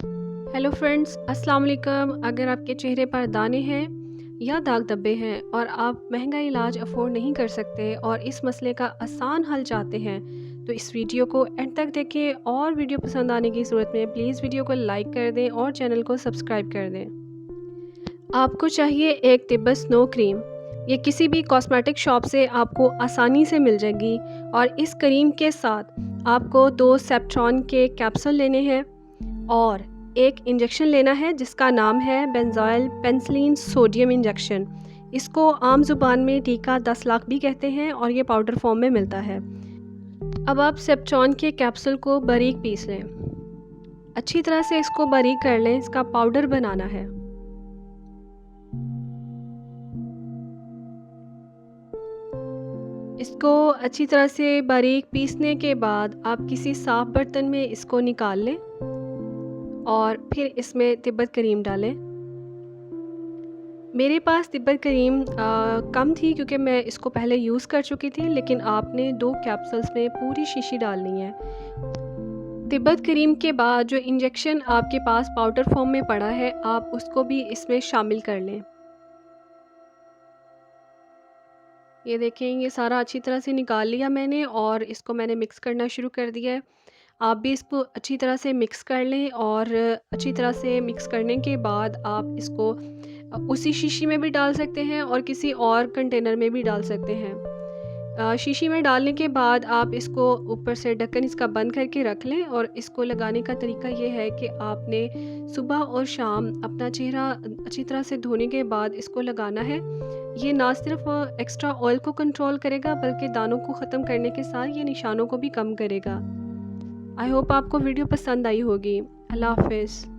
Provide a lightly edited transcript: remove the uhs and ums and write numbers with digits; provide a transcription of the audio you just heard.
Hello friends, अस्सलाम वालेकुम। अगर आपके चेहरे पर दाने हैं या दाग धब्बे हैं और आप महंगा इलाज अफोर्ड नहीं कर सकते और इस मसले का आसान हल चाहते हैं तो इस वीडियो को एंड तक देखें। और वीडियो पसंद आने की सूरत में प्लीज़ वीडियो को लाइक कर दें और चैनल को सब्सक्राइब कर दें। आपको चाहिए एक तिब्बत स्नो क्रीम। ये किसी भी कॉस्मेटिक शॉप से आपको आसानी से मिल जाएगी और इस क्रीम के साथ आपको 2 सेफ्ट्रॉन के कैप्सूल लेने हैं और एक इंजेक्शन लेना है जिसका नाम है बेंज़ोइल पेनिसिलिन सोडियम इंजेक्शन। इसको आम ज़ुबान में टीका 10 लाख भी कहते हैं और ये पाउडर फॉर्म में मिलता है। अब आप सेफ्ट्रॉन के कैप्सूल को बारीक पीस लें, अच्छी तरह से इसको बारीक कर लें। इसका पाउडर बनाना है। इसको अच्छी तरह से बारीक पीसने के बाद आप किसी साफ़ बर्तन में इसको निकाल लें और फिर इसमें तिब्बत क्रीम डालें। मेरे पास तिब्बत क्रीम कम थी क्योंकि मैं इसको पहले यूज़ कर चुकी थी, लेकिन आपने 2 कैप्सूल्स में पूरी शीशी डालनी है। तिब्बत क्रीम के बाद जो इंजेक्शन आपके पास पाउडर फॉर्म में पड़ा है आप उसको भी इसमें शामिल कर लें। ये देखें, ये सारा अच्छी तरह से निकाल लिया मैंने और इसको मैंने मिक्स करना शुरू कर दिया है। आप भी इसको अच्छी तरह से मिक्स कर लें और अच्छी तरह से मिक्स करने के बाद आप इसको उसी शीशी में भी डाल सकते हैं और किसी और कंटेनर में भी डाल सकते हैं। शीशी में डालने के बाद आप इसको ऊपर से ढक्कन इसका बंद करके रख लें और इसको लगाने का तरीका ये है कि आपने सुबह और शाम अपना चेहरा अच्छी तरह से धोने के बाद इसको लगाना है। ये ना सिर्फ एक्स्ट्रा ऑयल को कंट्रोल करेगा बल्कि दानों को ख़त्म करने के साथ ये निशानों को भी कम करेगा। आई होप आपको वीडियो पसंद आई होगी। अल्लाह हाफ़िज़।